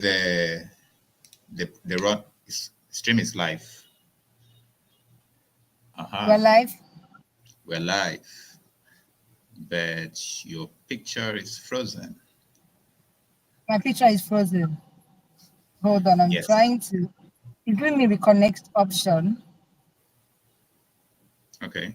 the stream is live. We're live. We're live, but your picture is frozen. My picture is frozen. Hold on, I'm trying to. It's giving me reconnect option. Okay.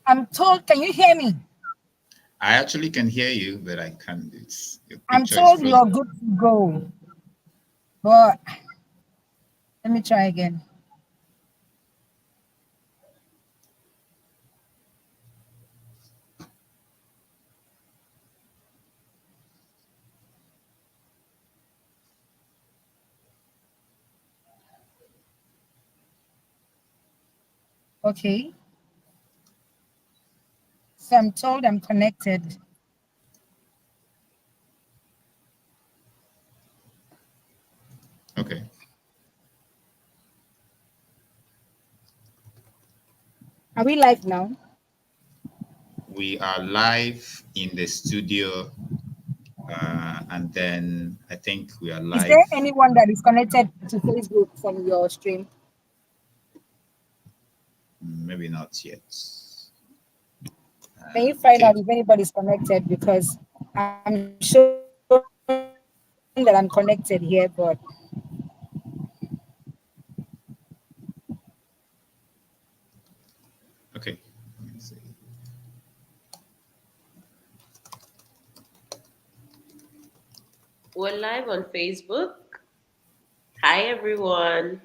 I'm told, can you hear me? I actually can hear you, but I can't. I'm told you're good to go. But let me try again. Okay. So I'm told I'm connected. Okay. Are we live now? We are live in the studio, and then I think we are live. Is there anyone that is connected to Facebook from your stream? Maybe not yet. Can you find out if anybody's connected? Because I'm showing that I'm connected here, but okay. Let me see. We're live on Facebook. Hi, everyone.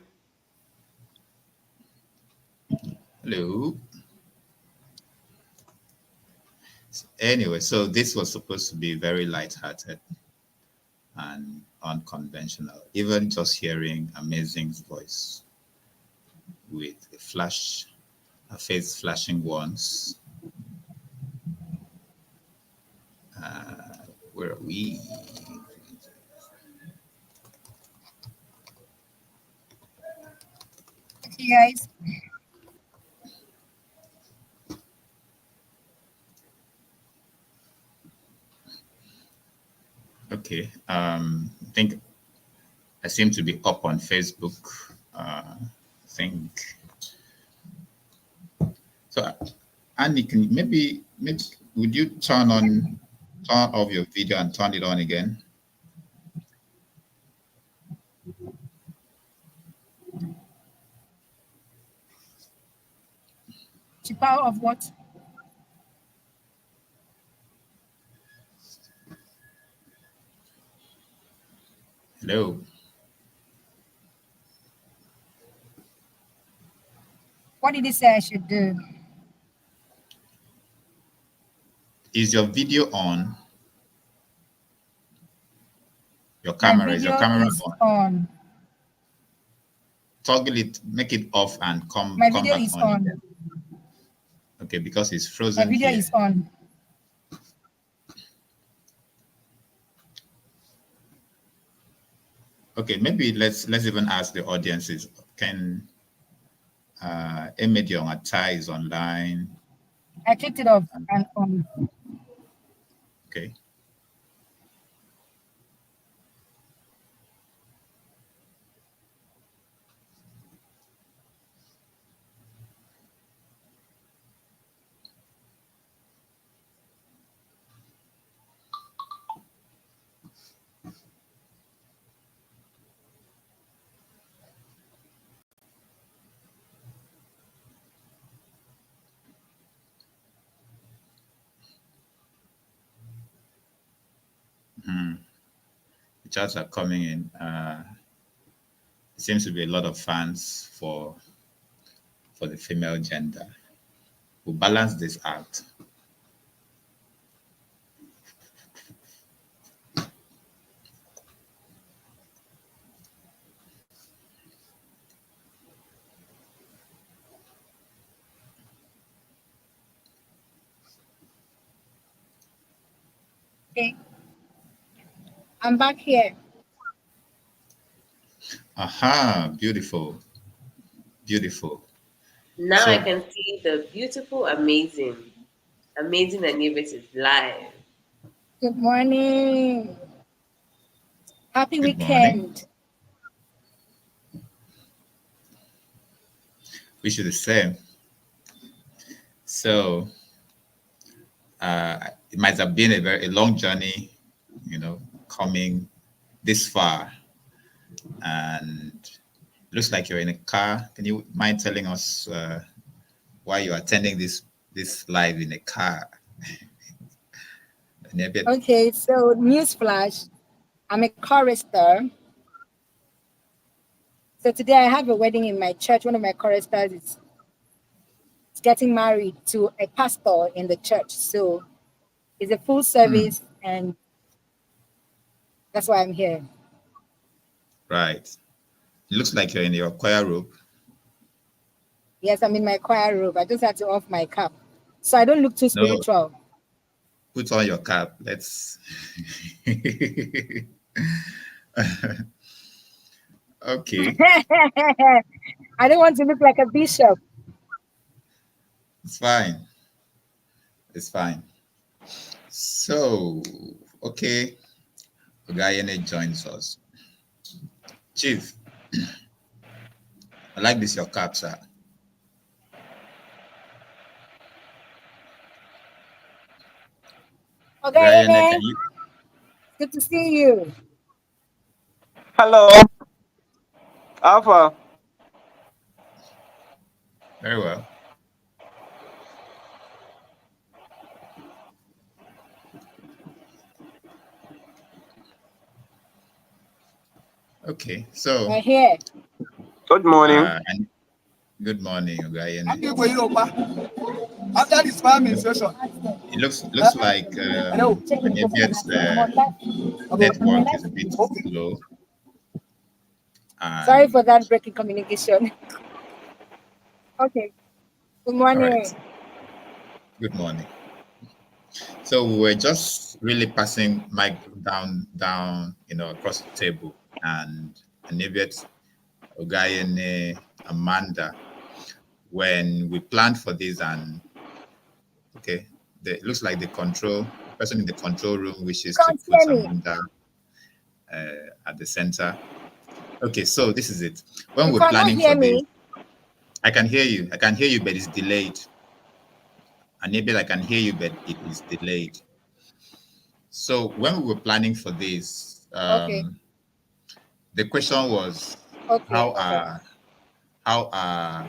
Hello. Anyway, so this was supposed to be very light-hearted and unconventional. Even just hearing Amazing's voice with a face flashing once. Where are we? okay, guys. Okay. I think I seem to be up on Facebook. I think so. Annie, can maybe would you turn off your video and turn it on again? The power of what? Hello. What did he say I should do? Is your video on? Your My camera video is your camera is on? on. Toggle it, make it off, and come My come video back is on. on. Okay, because it's My frozen video here. is on. Okay, maybe let's even ask the audiences. Can Emedion Atai is online? I clicked it off and on. Okay. The chats are coming in. It seems to be a lot of fans for the female gender. We'll balance this out. Okay, I'm back here. Aha, beautiful, beautiful. Now I So, can see the beautiful, amazing Anivet is live. Good morning. Happy good morning. weekend. Wish you the same. So, it might have been a long journey, coming this far, and looks like you're in a car. Can you mind telling us why you're attending this live in a car? And a bit. Okay, so newsflash, I'm a chorister. So today I have a wedding in my church. One of my choristers is getting married to a pastor in the church. So it's a full service, and that's why I'm here. Right. It looks like you're in your choir robe. Yes, I'm in my choir robe. I just had to off my cap, so I don't look too No, spiritual. put on your cap. Let's. Okay, I don't want to look like a bishop. it's fine. It's fine. So, okay, Ogayene joins us. Chief, I like this your cap, sir. Ogayene, Okay, can you? good to see you. Hello, Alpha. Very well. Okay, so We're here. Good morning. and good morning, Ogayene. After this farming session, It looks like Anibiet's network is a bit slow. Sorry And for that breaking communication. Okay. Good all right, morning. good morning. So we were just really passing mic down, across the table, and Anibiet, Ogayene, Amanda, when we planned for this, and okay, it looks like the person in the control room wishes to Can't put hear me. Amanda at the center. Okay, so this is it. When You we're cannot planning for hear this, me. I can hear you. I can hear you, but it's delayed. Anibiet, I can hear you, but it is delayed. So when we were planning for this, Okay. the question was Okay. how Okay. are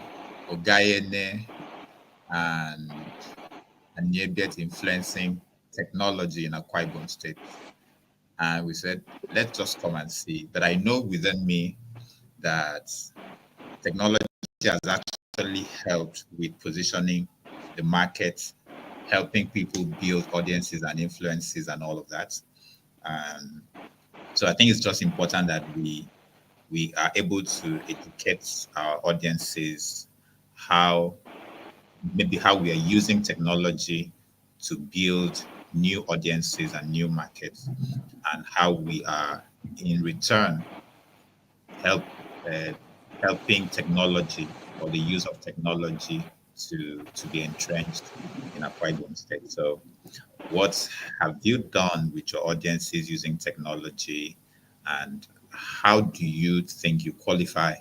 Ogayene and Anibiet influencing technology in Akwa Ibom State? And we said, let's just come and see. But I know within me that technology has actually helped with positioning the market, helping people build audiences and influences and all of that. So I think it's just important that we are able to educate our audiences how how we are using technology to build new audiences and new markets, and how we are in return help uh, helping technology or the use of technology to be entrenched in Akwa Ibom State. So, what have you done with your audiences using technology, and how do you think you qualify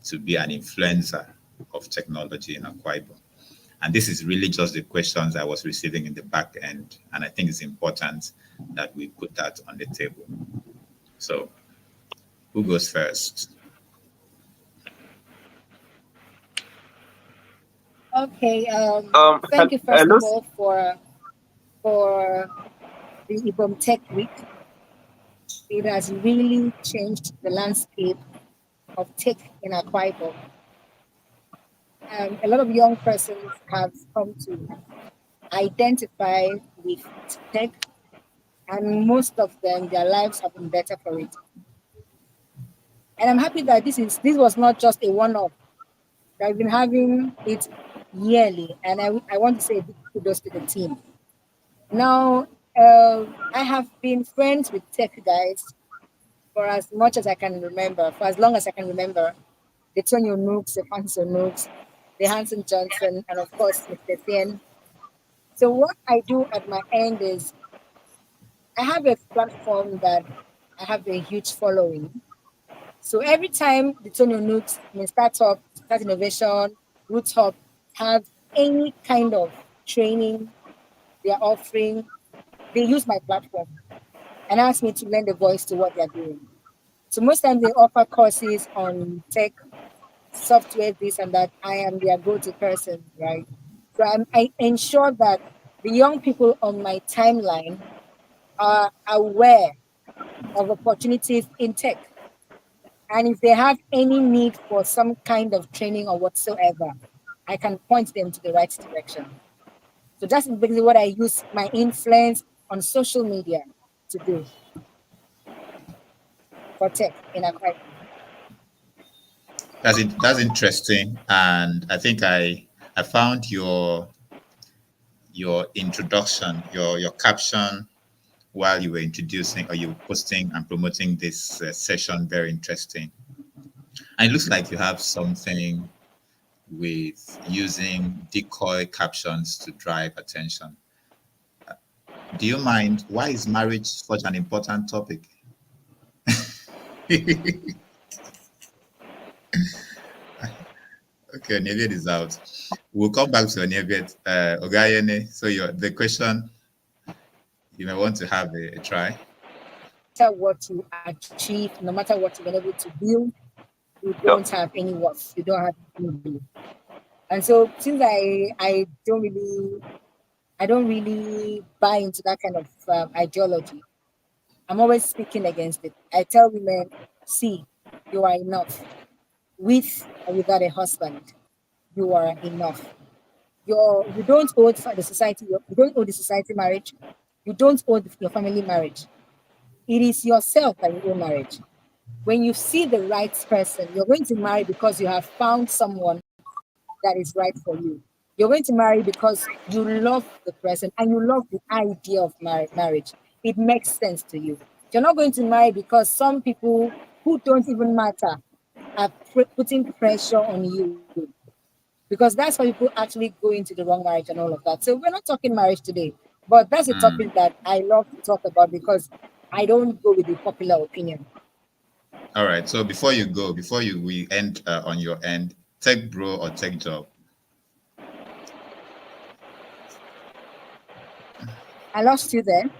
to be an influencer of technology in Akwa Ibom? And this is really just the questions I was receiving in the back end, and I think it's important that we put that on the table. So, who goes first? Okay. Thank you first Hello. of all for the Ibom Tech Week. It has really changed the landscape of tech in Akwa Ibom. A lot of young persons have come to identify with tech, and most of them, their lives have been better for it. And I'm happy that this was not just a one-off. I've been having it yearly, and I want to say big kudos to the team. Now, I have been friends with tech guys for as much as I can remember, for as long as I can remember. The Tonyo Nooks, the Fanso Nooks, the Hanson Johnson, and of course, Mr. Thin. So, what I do at my end is I have a platform that I have a huge following. So, every time the Tonyo Nooks, Startup, Start Innovation, Roots Hub have any kind of training they are offering, they use my platform and ask me to lend a voice to what they're doing. So most times they offer courses on tech, software, this and that. I am their go-to person, right? So I ensure that the young people on my timeline are aware of opportunities in tech. And if they have any need for some kind of training or whatsoever, I can point them to the right direction. So that's basically what I use my influence on social media to do for tech in Akwa Ibom. That's interesting, and I think I found your introduction, your caption while you were introducing or you were posting and promoting this session very interesting. And it looks like you have something with using decoy captions to drive attention. Do you mind? Why is marriage such an important topic? Okay, Neviet is out. We'll come back to Neviet. Ogayene, so the question, you may want to have a try. No matter what you achieve, no matter what you've been able to build, you Yep. don't have any worth. You don't have any value. And so since I don't really buy into that kind of ideology. I'm always speaking against it. I tell women, see, you are enough. With or without a husband, you are enough. You don't owe the society. You don't owe the society marriage. You don't owe your family marriage. It is yourself that you owe marriage. When you see the right person, you're going to marry because you have found someone that is right for you. You're going to marry because you love the person and you love the idea of marriage. It makes sense to you. You're not going to marry because some people who don't even matter are putting pressure on you. Because that's why people actually go into the wrong marriage and all of that. So we're not talking marriage today, but that's a topic Mm. that I love to talk about because I don't go with the popular opinion. All right. So before you we end on your end, tech bro or tech job? I lost you there.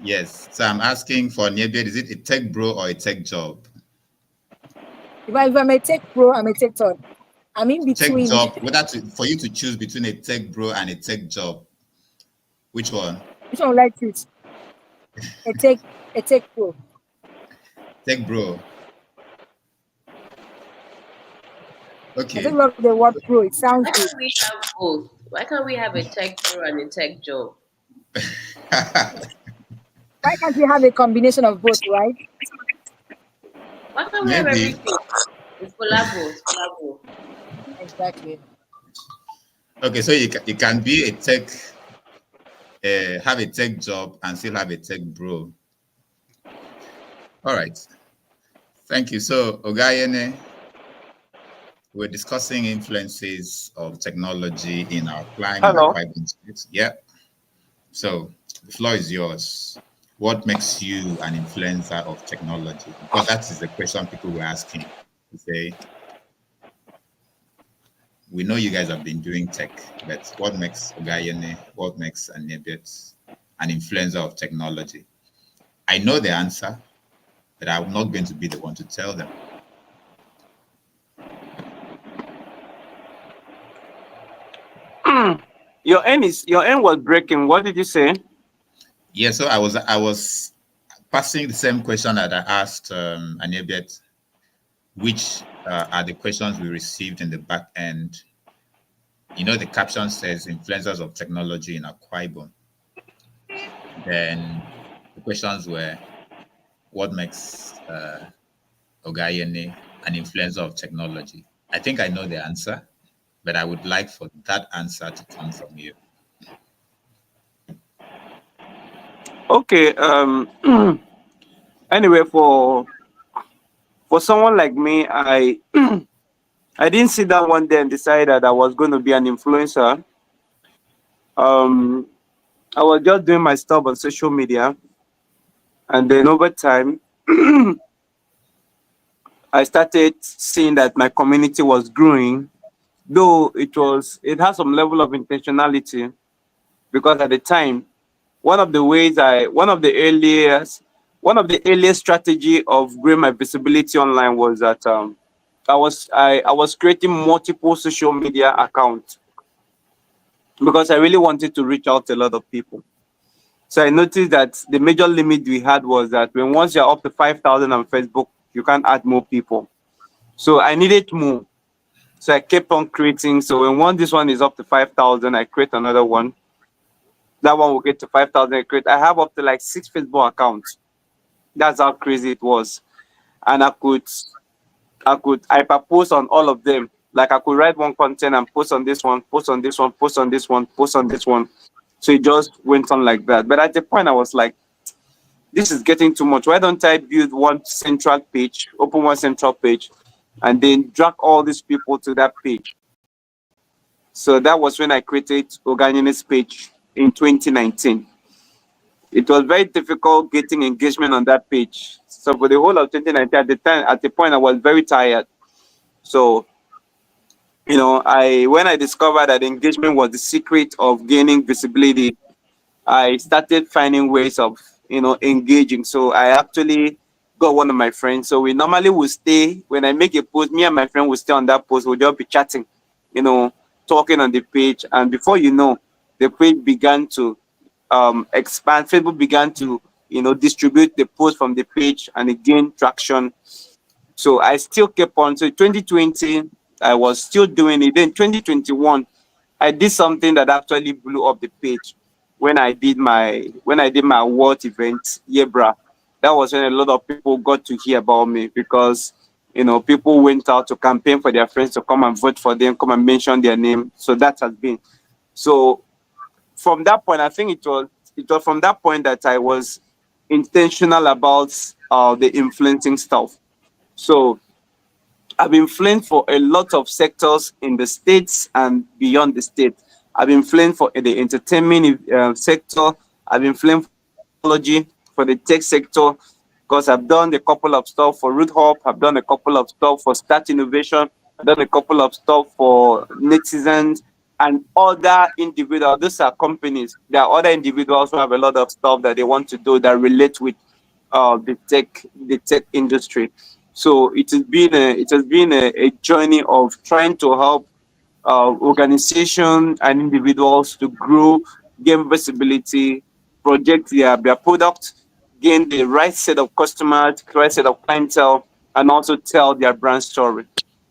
Yes. So I'm asking for Nebiet, is it a tech bro or a tech job? If I'm a tech pro, I'm a tech third. I'm in Tech between. job, for you to choose between a tech bro and a tech job, which one? Which one would I choose? A tech pro. Tech bro. I just Okay. love the word pro. It sounds Why good. can't we have both? Why can't we have a tech pro and a tech job? Why can't we have a combination of both, right? Why can't we have Maybe. everything? It's collabo, it's collabo. Exactly. Okay, so you can be a tech, have a tech job and still have a tech bro. All right. Thank you. So, Ogayene, we're discussing influences of technology in our flying and Hello. aquatic space. Yeah. So, the floor is yours. What makes you an influencer of technology? Because that is the question people were asking. To say, we know you guys have been doing tech, but what makes Ogayene, what makes Anebet an influencer of technology? I know the answer, but I'm not going to be the one to tell them. Your end was breaking. What did you say? Yeah, so I was passing the same question that I asked Anebet, which are the questions we received in the back end. You know, the caption says influencers of technology in Akwa Ibom. Then the questions were, what makes Ogayene an influencer of technology? I think I know the answer, but I would like for that answer to come from you. Okay. Anyway, for someone like me, I didn't sit down one day and decide that I was going to be an influencer. Um, I was just doing my stuff on social media, and then over time, I started seeing that my community was growing. Though it has some level of intentionality, because at the time, one of the earliest strategy of growing my visibility online was that I was creating multiple social media accounts because I really wanted to reach out to a lot of people. So I noticed that the major limit we had was that when once you're up to 5,000 on Facebook, you can't add more people. So I needed more. So I kept on creating. So when this one is up to 5,000, I create another one. That one will get to 5,000. I have up to like 6 Facebook accounts. That's how crazy it was. And I post on all of them. Like I could write one content and post on this one, post on this one, post on this one, post on this one. So it just went on like that. But at the point I was like, this is getting too much. Why don't I build one central page, open one central page, and then drag all these people to that page? So that was when I created Organinis page in 2019. It was very difficult getting engagement on that page. So for the whole of 2019, at the point I was very tired. So I when I discovered that engagement was the secret of gaining visibility, I started finding ways of engaging. So I actually got one of my friends. So we normally will stay when I make a post. Me and my friend will stay on that post. We'll just be chatting, you know, talking on the page, and before you know, the page began to expand. Facebook began to distribute the post from the page, and it gained traction. So I still kept on. So 2020, I was still doing it. Then 2021, I did something that actually blew up the page when I did my award event, Yebra. That was when a lot of people got to hear about me because people went out to campaign for their friends to come and vote for them, come and mention their name. So that has been so from that point. I think it was from that point that I was intentional about the influencing stuff. So I've influenced for a lot of sectors in the states and beyond the state. I've influenced for the entertainment sector. I've influenced for technology, for the tech sector, because I've done a couple of stuff for Root Hop. I've done a couple of stuff for Start Innovation. I've done a couple of stuff for Netizens and other individuals. These are companies. There are other individuals who have a lot of stuff that they want to do that relate with the tech industry. So it has been a journey of trying to help organizations and individuals to grow, gain visibility, project their product, gain the right set of customers, right set of clientele, and also tell their brand story.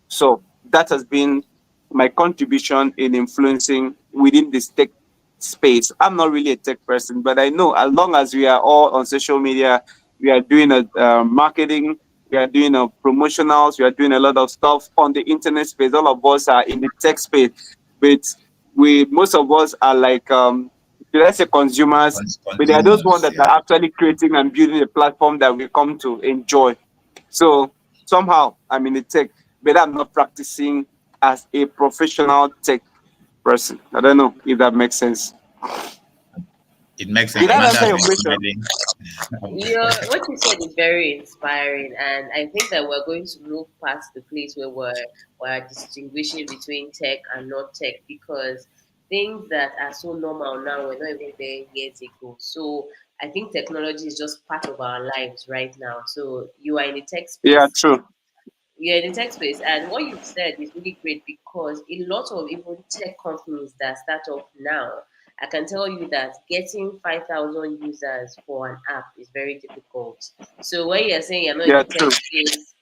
So that has been my contribution in influencing within this tech space. I'm not really a tech person, but I know as long as we are all on social media, we are doing a marketing, we are doing a promotionals, we are doing a lot of stuff on the internet space. All of us are in the tech space, but we most of us are like should I say consumers, but there are those ones Consumers, that yeah. are actually creating and building a platform that we come to enjoy. So somehow I'm in the tech, but I'm not practicing as a professional tech person. I don't know if that makes sense. It makes sense. Did that Amanda answer has your been question? smiling. What you said is very inspiring, and I think that we're going to move past the place where we're distinguishing between tech and not tech, because things that are so normal now were not even there years ago. So I think technology is just part of our lives right now. So you are in the tech Yeah, space, true. yeah, in the tech space. And what you've said is really great, because a lot of even tech companies that start off now, I can tell you that getting 5,000 users for an app is very difficult. So when you're saying you're not in Yeah, the tech true. space,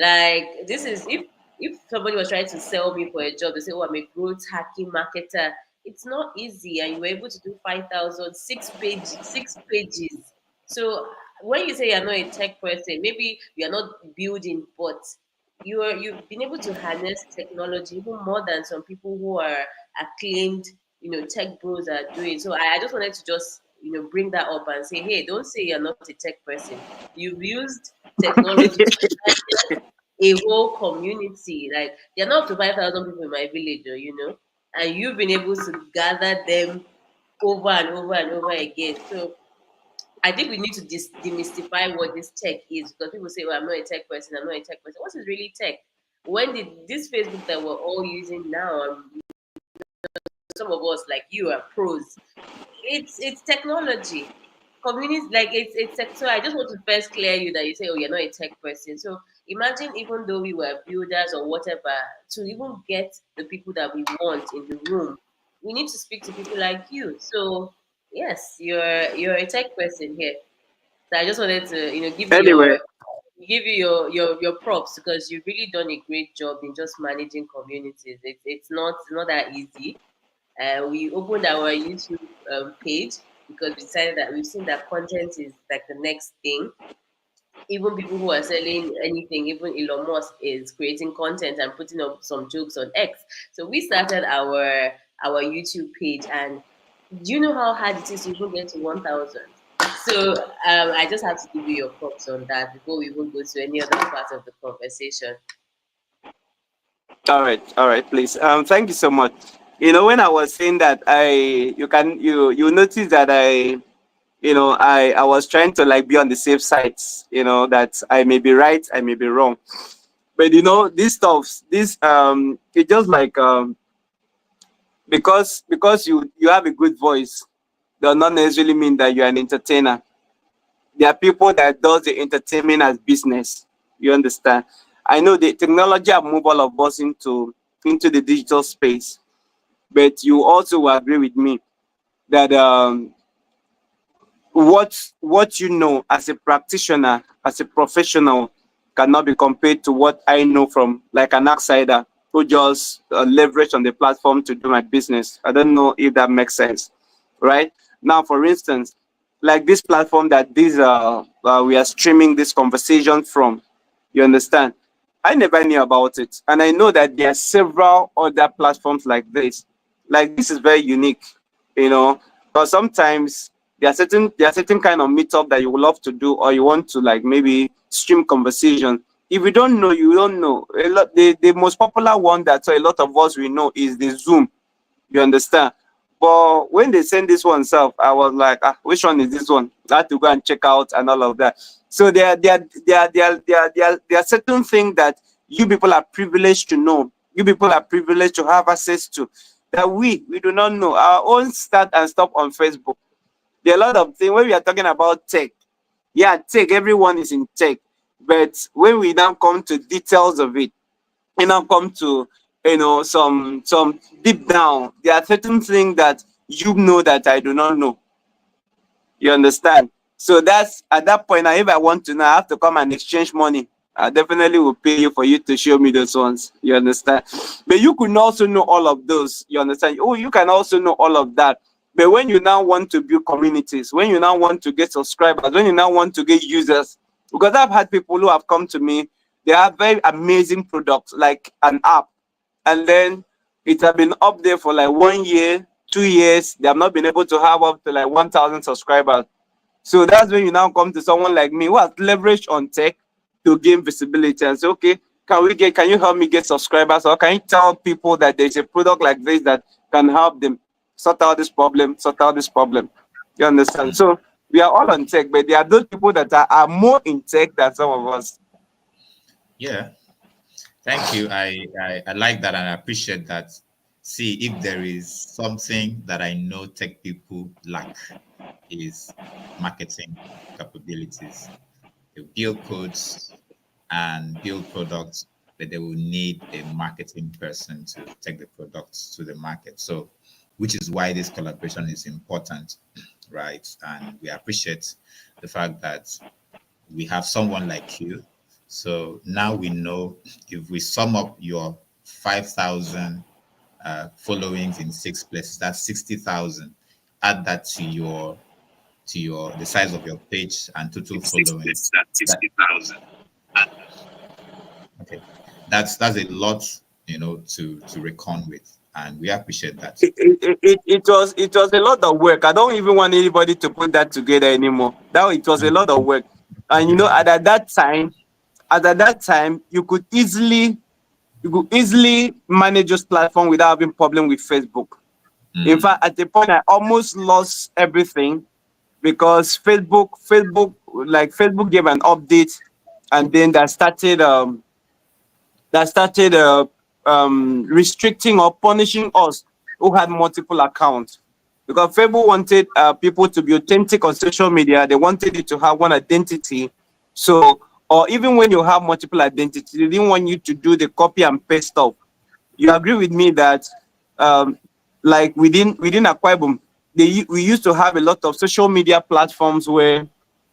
like this is if somebody was trying to sell me for a job, they say, "Oh, I'm a growth hacking marketer." It's not easy, and you were able to do 5,000 6 pages. So when you say you're not a tech person, maybe you're not building, but you've been able to harness technology even more than some people who are acclaimed, tech bros are doing. So I just wanted to just bring that up and say, hey, don't say you're not a tech person. You've used technology to target a whole community. Like there are not up to 5,000 people in my village, and you've been able to gather them over and over and over again. So I think we need to demystify what this tech is, because people say, well, I'm not a tech person, I'm not a tech person. What is really tech? When did this Facebook that we're all using now, some of us like you are pros, it's technology. Communities, like it's tech. So I just want to first clear you that you say, oh, you're not a tech person. So imagine, even though we were builders or whatever, to even get the people that we want in the room, we need to speak to people like you. So yes, you're a tech person here. So I just wanted to, Anyway, give you your props, because you've really done a great job in just managing communities. It's not that easy. We opened our YouTube page because we decided that we've seen that content is like the next thing. Even people who are selling anything, even Elon Musk is creating content and putting up some jokes on X. So we started our YouTube page, and do you know how hard it is to even get to 1,000? So I just have to give you your props on that before we even go to any other part of the conversation. all right, please. Thank you so much. When I was saying that, you notice that I was trying to like be on the safe sides. That I may be right, I may be wrong. But this stuff, it just like because you have a good voice does not necessarily mean that you're an entertainer. There are people that does the entertainment as business. You understand? I know the technology have moved all of us into the digital space, but you also will agree with me that what you know as a practitioner, as a professional, cannot be compared to what I know from like an outsider who just leverage on the platform to do my business. I don't know if that makes sense, right? Now, for instance, like this platform that we are streaming this conversation from, you understand? I never knew about it, and I know that there are several other platforms like this. Like this is very unique, you know, because sometimes there are certain kind of meetup that you would love to do, or you want to like maybe stream conversation. If you don't know, you don't know. The most popular one that a lot of us we know is the Zoom. You understand? But when they send this one self, I was like, which one is this one? I had to go and check out and all of that. So there are certain things that you people are privileged to know. You people are privileged to have access to that we do not know. Our own start and stop on Facebook. There are a lot of things when we are talking about tech. Yeah, tech, everyone is in tech. But when we now come to details of it, now come to some deep down, there are certain things that you know that I do not know. You understand? So that's at that point. Now, if I want to know, I have to come and exchange money. I definitely will pay you for you to show me those ones. You understand? But you could also know all of those. You understand? Oh, you can also know all of that. But when you now want to build communities, when you now want to get subscribers, when you now want to get users, because I've had people who have come to me, they have very amazing products like an app, and then it has been up there for like 1 year, 2 years. They have not been able to have up to like 1,000 subscribers. So that's when you now come to someone like me who has leveraged on tech to gain visibility and say, okay, can you help me get subscribers, or can you tell people that there's a product like this that can help them sort out this problem, sort out this problem. You understand? So we are all on tech, but there are those people that are more in tech than some of us. Yeah, thank you. I like that and I appreciate that. See, if there is something that I know tech people lack is marketing capabilities. They build codes and build products, but they will need a marketing person to take the products to the market. So, which is why this collaboration is important, right? And we appreciate the fact that we have someone like you. So now we know if we sum up your 5,000 followings in 6 places, that's 60,000. Add that to your the size of your page and total following. That, 60,000. okay, that's a lot, to reckon with. and we appreciate that. It was a lot of work. I don't even want anybody to put that together anymore. That it was a lot of work, and at that time, you could easily manage this platform without having problem with Facebook. In Mm, fact, at the point, I almost lost everything because Facebook gave an update, and then that started restricting or punishing us who had multiple accounts, because Facebook wanted people to be authentic on social media. They wanted you to have one identity. So, or even when you have multiple identities, they didn't want you to do the copy and paste stuff. You agree with me that, um, like within Akwa Ibom, we used to have a lot of social media platforms where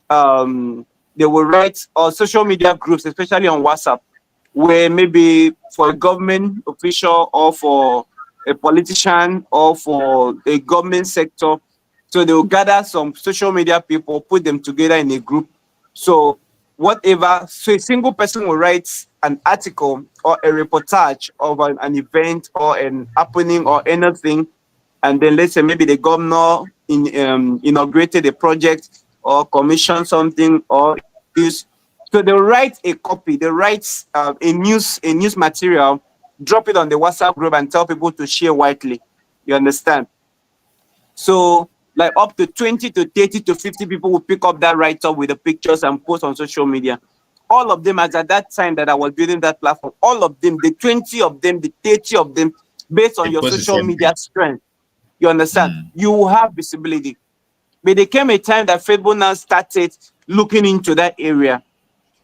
they will write, or social media groups, especially on WhatsApp, where maybe for a government official or for a politician or for a government sector. So they will gather some social media people, put them together in a group. So so a single person will write an article or a reportage of an event or an happening or anything, and then let's say maybe the governor inaugurated a project or commissioned something or introduced. So they'll write a copy, they write a news material, drop it on the WhatsApp group and tell people to share widely. You understand? So like up to 20 to 30 to 50 people will pick up that write up with the pictures and post on social media. All of them, as at that time that I was building that platform, all of them, the 20 of them, the 30 of them, based on they your post the social same media thing. strength, you understand, Mm, you will have visibility. But there came a time that Facebook now started looking into that area.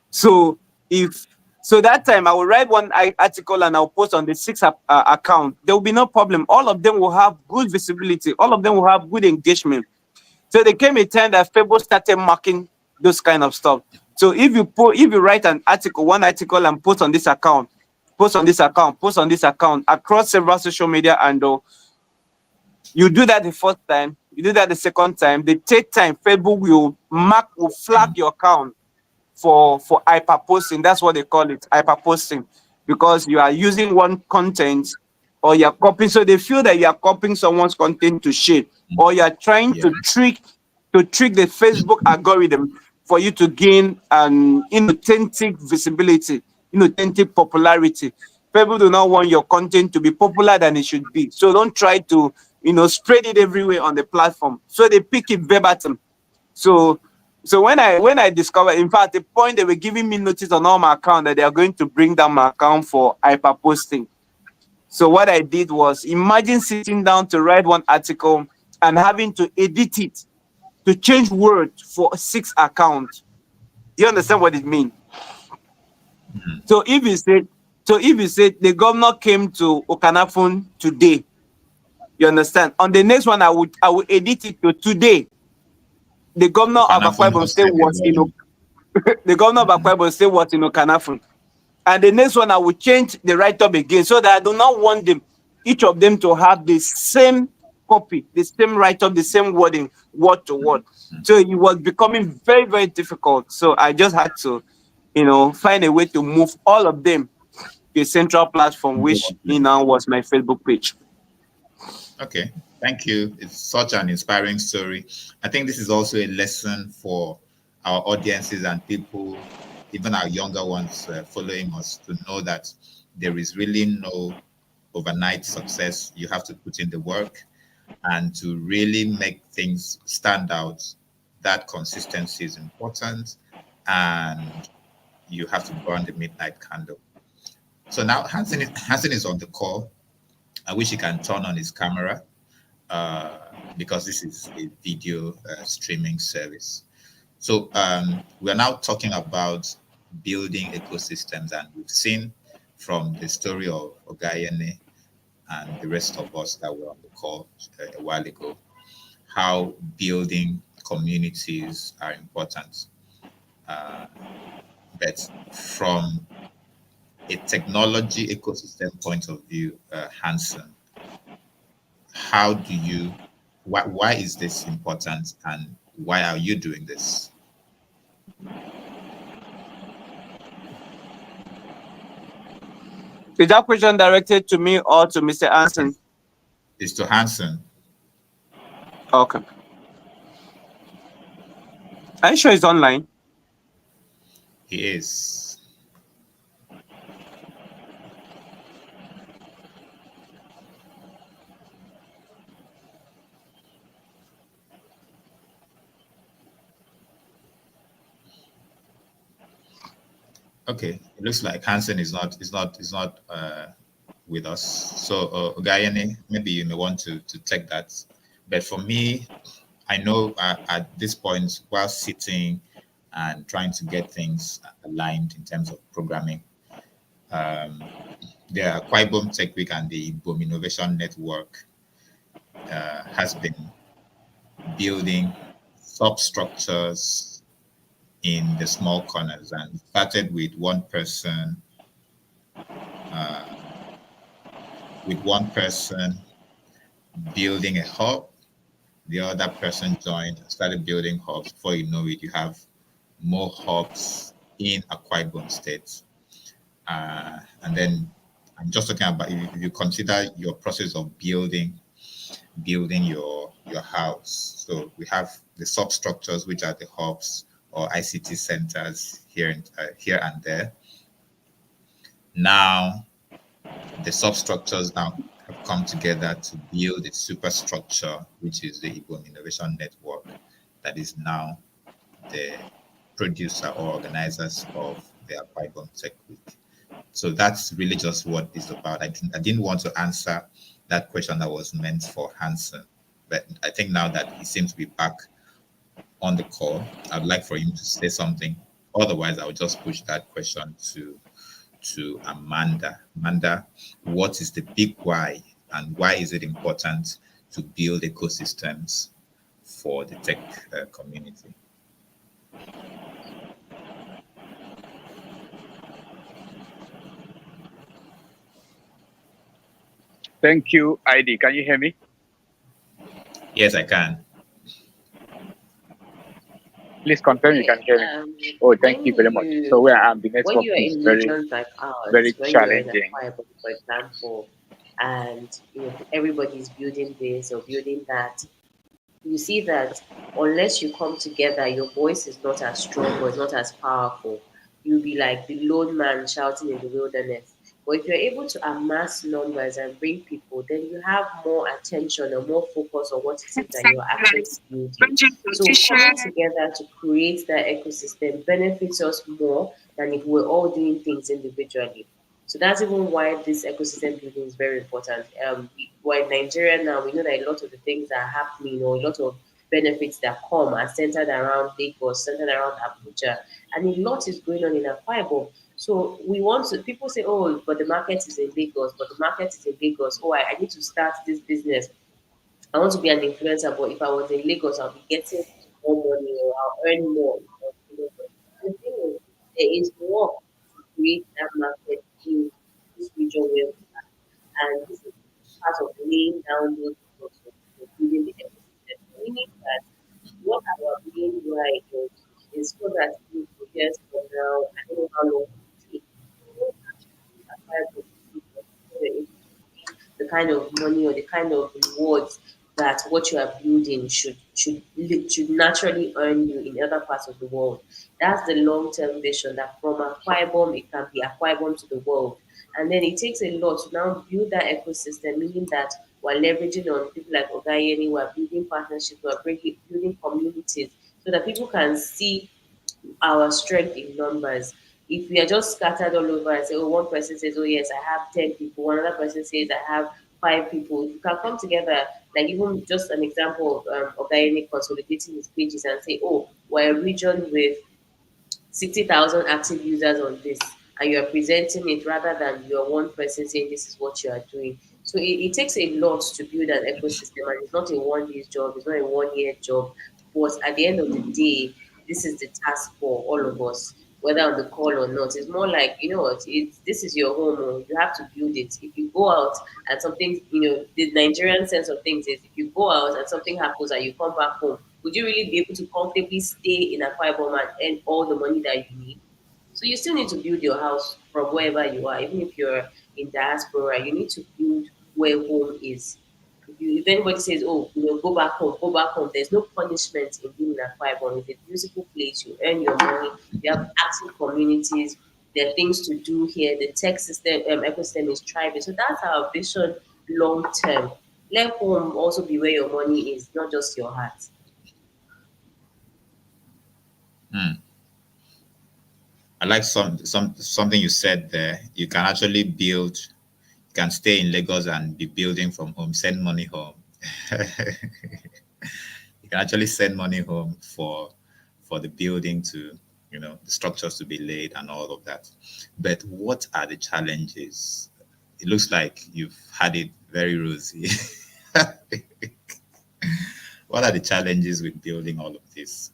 So if so that time I will write one article and I'll post on the account. There will be no problem. All of them will have good visibility. All of them will have good engagement. So there came a time that Facebook started marking those kind of stuff. So if you write one article and post on this account, post on this account, post on this account across several social media, and you do that the first time, you do that the second time, the third time, Facebook will flag your account for hyper posting. That's what they call it, hyper posting, because you are using one content or you're copying. So they feel that you are copying someone's content to share, mm, or you're trying yeah. to trick the Facebook algorithm for you to gain an inauthentic visibility, inauthentic popularity. People do not want your content to be popular than it should be. So don't try to spread it everywhere on the platform. So they pick it verbatim. So when I discovered, in fact, the point they were giving me notice on all my account that they are going to bring down my account for hyper posting. So what I did was, imagine sitting down to write one article and having to edit it to change words for 6 accounts. You understand what it means? Mm, So if you say the governor came to Okanafun today, you understand? On the next one, I will edit it to today. The governor of Akwa Okanafun Ibom State hosted the was in wedding. the governor of Akwa Ibom State was in Okanafun. And the next one, I will change the write up again, so that I do not want each of them to have the same copy, the same write up, the same wording, word to word. So it was becoming very, very difficult. So I just had to, find a way to move all of them to a central platform, Into which one place. was my Facebook page. Okay, thank you. It's such an inspiring story. I think this is also a lesson for our audiences and people, even our younger ones following us, to know that there is really no overnight success. You have to put in the work, and to really make things stand out, that consistency is important, and you have to burn the midnight candle. So now Hansen is on the call. I wish he can turn on his camera, because this is a video streaming service. So we are now talking about building ecosystems, and we've seen from the story of Ogayene and the rest of us that were on the call a while ago, how building communities are important. Uh, but from a technology ecosystem point of view, Hansen, how do you, why is this important, and why are you doing this? Is that question directed to me or to Mr. Anson? It's to Hansen. Okay. Are you sure it's online? He is. Okay. It looks like Hansen is not with us. So Guyane, maybe you may want to take that. But for me, I know at this point, while sitting and trying to get things aligned in terms of programming, um, the Akwa Ibom Tech Week and the Ibom Innovation Network has been building substructures in the small corners and started uh, with one person building a hub. The other person joined, started building hubs. Before you know it, you have more hubs in Akwa Ibom State. And then I'm just talking about if you consider your process of building your house. So we have the substructures, which are the hubs or ICT centers here and there. Now the substructures now have come together to build a superstructure, which is the Ibom Innovation Network, that is now the producer or organizers of the Akwa Ibom Tech Week. So that's really just what it's about. I didn't want to answer that question that was meant for Hansen, but I think now that he seems to be back on the call, I'd like for him to say something. Otherwise, I'll just push that question to Amanda. Amanda, what is the big why, and why is it important to build ecosystems for the tech community? Thank you, ID. Can you hear me? Yes, I can. Please confirm you Okay. can hear me. Oh, thank When you very much. you So where I am, the when network you are is in very, regions like ours, very when you are in challenging. Akwa Ibom, for example, and everybody's building this or building that, you see that unless you come together, your voice is not as strong or it's not as powerful. You'll be like the lone man shouting in the wilderness. But if you're able to amass numbers and bring people, then you have more attention or more focus on what it is that you're actually building. So coming together to create that ecosystem benefits us more than if we're all doing things individually. So that's even why this ecosystem building is very important. We're in Nigeria now, we know that a lot of the things that are happening or a lot of benefits that come are centered around Lagos, centered around Abuja, and a lot is going on in Akwa Ibom. So we want to, people say, oh, but the market is in Lagos, but the market is in Lagos. Oh, I need to start this business. I want to be an influencer, but if I was in Lagos, I'll be getting more money or I'll earn more. But the thing is, there is work to create that market in this region where we are. And this is part of laying down those blocks for building the ecosystem. Meaning that what our main right is so that in 2 years from now, I don't know how long it will take, we won't actually apply for this because we're able to see the kind of money or the kind of rewards that what you are building should naturally earn you in other parts of the world. That's the long term vision that from Akwa Ibom it can be Akwa Ibom to the world. And then it takes a lot to now build that ecosystem, meaning that we're leveraging on people like Ogayeni, we're building partnerships, building communities so that people can see our strength in numbers. If we are just scattered all over and say, oh, one person says, oh, yes, I have 10 people, one other person says, I have 5 people, if you can come together, like even just an example of Guyana consolidating his pages and say, oh, we're a region with 60,000 active users on this, and you are presenting it rather than you're one person saying this is what you are doing. So it takes a lot to build an ecosystem, and it's not a 1 day job, it's not a 1 year job. But at the end of the day, this is the task for all of us, whether on the call or not. It's more like, you know what, this is your home, you have to build it. If you go out and something, the Nigerian sense of things is if you go out and something happens and you come back home, would you really be able to comfortably stay in Akwa Ibom and earn all the money that you need? So you still need to build your house from wherever you are, even if you're in diaspora. You need to build where home is. if anybody says, "Oh, go back home," there's no punishment in being in Akwa Ibom. It's a beautiful place. You earn your money. You have active communities. There are things to do here. The tech system ecosystem is thriving. So that's our vision long term. Let home also be where your money is, not just your heart. Hmm. I like something you said there. You can actually build. You can stay in Lagos and be building from home. Send money home. You can actually send money home for the building to, the structures to be laid and all of that. But what are the challenges? It looks like you've had it very rosy. What are the challenges with building all of this?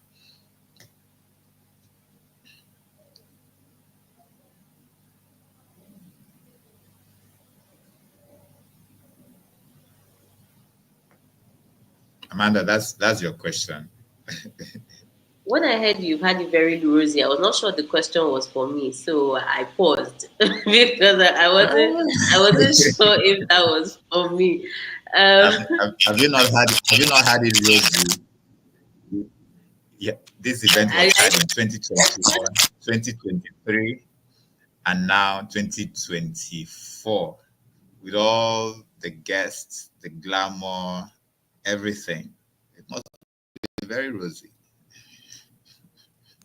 Amanda, that's your question. When I heard you've had it very rosy, I was not sure the question was for me, so I paused because I wasn't sure if that was for me. Um, Have you not had it rosy? Yeah, this event was I had in 2021, 2023, and now 2024, with all the guests, the glamour, everything. It must be very rosy.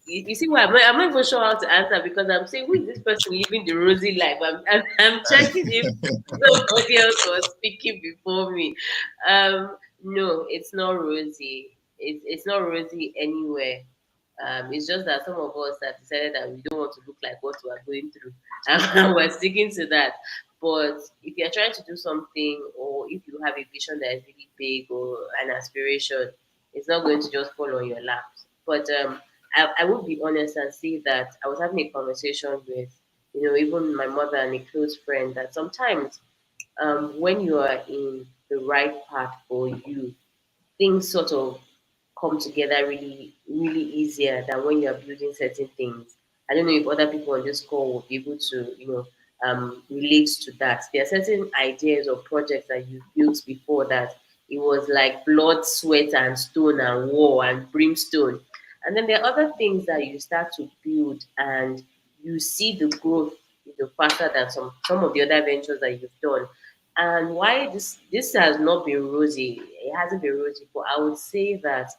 you see why I'm not even sure how to answer because I'm saying, who is this person living the rosy life? I'm checking if somebody else was speaking before me. No, it's not rosy. It's not rosy anywhere. It's just that some of us have decided that we don't want to look like what we are going through, and we're sticking to that. But if you're trying to do something, or if you have a vision that is really big or an aspiration, it's not going to just fall on your lap. But I would be honest and say that I was having a conversation with, even my mother and a close friend, that sometimes when you are in the right path for you, things sort of come together really, really easier than when you're building certain things. I don't know if other people on this call will be able to, relate to that. There are certain ideas or projects that you built before that it was like blood, sweat, and stone, and war, and brimstone. And then there are other things that you start to build and you see the growth, faster than some of the other ventures that you've done. And why this has not been rosy, it hasn't been rosy, but I would say that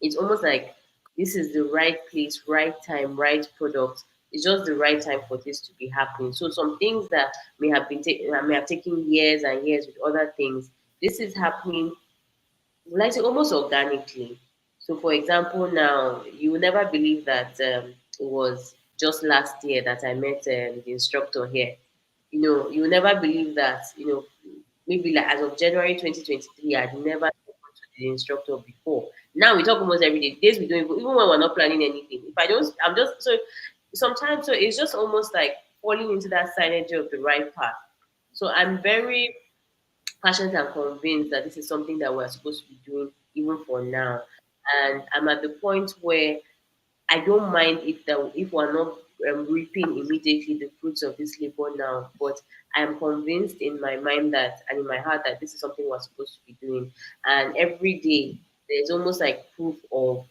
it's almost like this is the right place, right time, right product. It's just the right time for this to be happening. So some things that may have taken years and years with other things, this is happening, like say, almost organically. So, for example, now you will never believe that it was just last year that I met the instructor here. You will never believe that. Maybe like as of January 2023, I'd never spoken to the instructor before. Now we talk almost every day. Days we don't even when we're not planning anything. If I don't, I'm just so sometimes so it's just almost like falling into that synergy of the right path. So I'm very passionate and convinced that this is something that we're supposed to be doing even for now. And I'm at the point where I don't mind if we're not reaping immediately the fruits of this labor now, but I am convinced in my mind that and in my heart that this is something we're supposed to be doing. And every day there's almost like proof of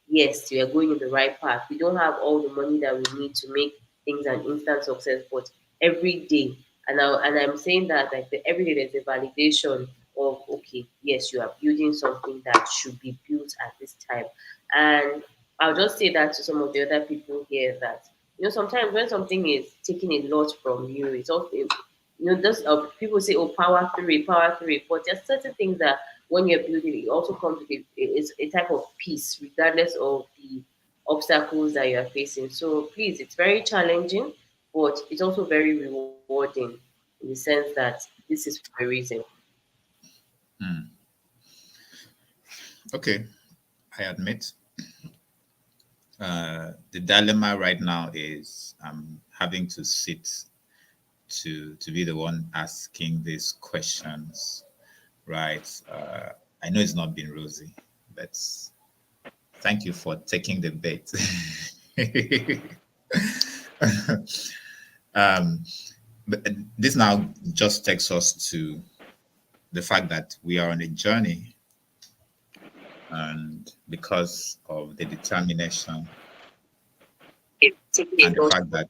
yes, we are going in the right path. We don't have all the money that we need to make things an instant success, but every day, I'm saying that like every day there's a validation of okay, yes, you are building something that should be built at this time. And I'll just say that to some of the other people here that sometimes when something is taking a lot from you, it's also just people say oh power through, but there's certain things that when you're building, it also comes with it's a type of peace, regardless of the obstacles that you're facing. So please, it's very challenging, but it's also very rewarding in the sense that this is for a reason. Hmm. Okay, I admit. The dilemma right now is I'm having to sit to be the one asking these questions, right? I know it's not been rosy, but thank you for taking the bait. um, but this now just takes us to the fact that we are on a journey, and because of the determination and the fact that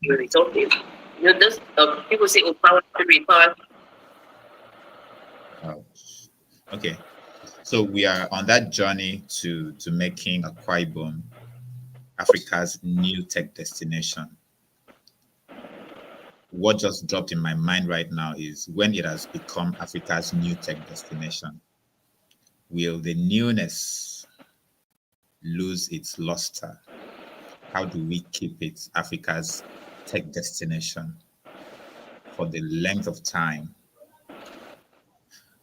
those people say, oh, power three, power. uh, okay, so we are on that journey to making Akwa Ibom Africa's new tech destination. What just dropped in my mind right now is, when it has become Africa's new tech destination, will the newness lose its luster? How do we keep it Africa's tech destination for the length of time,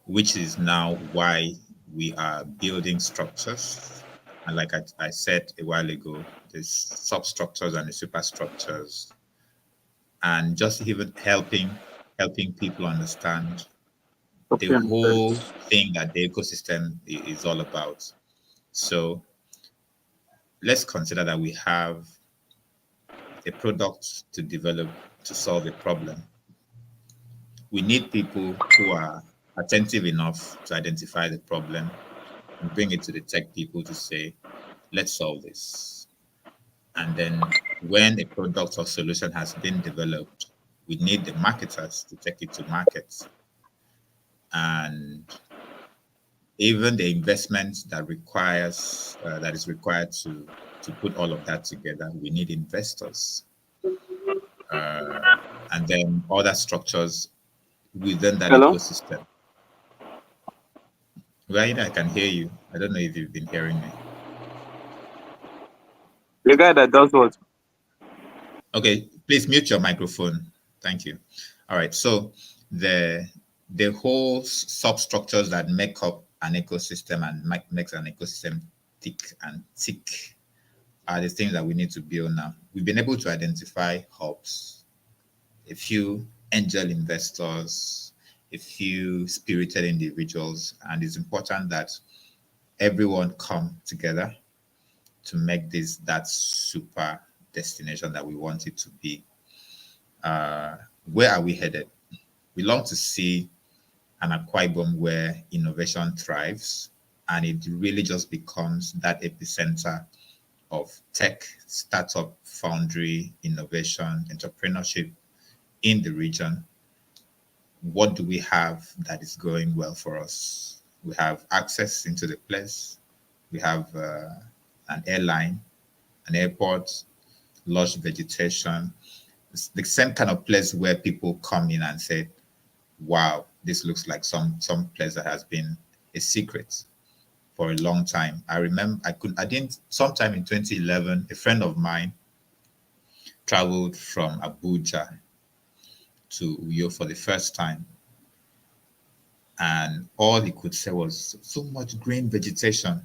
which is now why we are building structures. And like I said a while ago, there's substructures and the superstructures, and just even helping people understand the Okay. whole thing that the ecosystem is all about. So let's consider that we have a product to develop to solve a problem. We need people who are attentive enough to identify the problem and bring it to the tech people to say, let's solve this. And then when a product or solution has been developed, we need the marketers to take it to market. And even the investment that is required to put all of that together, we need investors. And then other structures within that Hello? ecosystem. Right, I can hear you. I don't know if you've been hearing me. The guy that does what? Okay, please mute your microphone. Thank you. All right. So the whole substructures that make up an ecosystem and makes an ecosystem thick and thick are the things that we need to build now. We've been able to identify hubs, a few angel investors, a few spirited individuals, and it's important that everyone come together to make this that super destination that we want it to be. Where are we headed? We long to see an Akwa Ibom where innovation thrives, and it really just becomes that epicenter of tech, startup, foundry, innovation, entrepreneurship in the region. What do we have that is going well for us? We have access into the place. We have an airline, an airport, lush vegetation. It's the same kind of place where people come in and say, wow, this looks like some place that has been a secret for a long time. I remember I didn't sometime in 2011, a friend of mine traveled from Abuja to Uyo for the first time. And all he could say was so much green vegetation.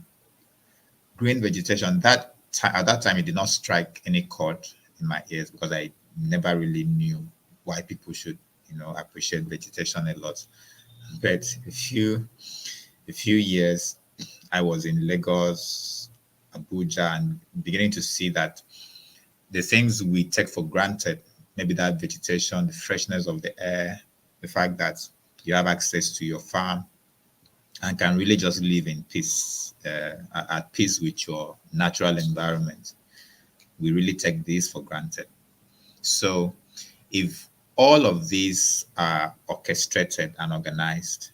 Green vegetation. At that time, it did not strike any chord in my ears because I never really knew why people should, appreciate vegetation a lot. But a few years, I was in Lagos, Abuja, and beginning to see that the things we take for granted, maybe that vegetation, the freshness of the air, the fact that you have access to your farm and can really just live in peace, at peace with your natural environment. We really take this for granted. So if all of these are orchestrated and organized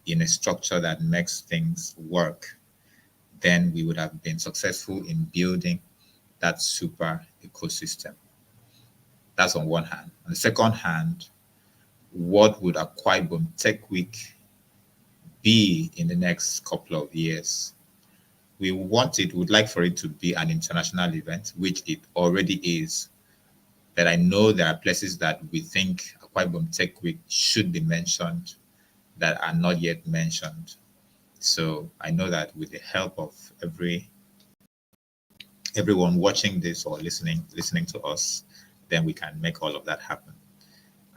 in a structure that makes things work, then we would have been successful in building that super ecosystem. That's on one hand. On the second hand, what would Akwa Ibom Tech Week be in the next couple of years? We would like for it to be an international event, which it already is. But I know there are places that we think Akwa Ibom Tech Week should be mentioned that are not yet mentioned. So I know that with the help of everyone watching this or listening to us, then we can make all of that happen.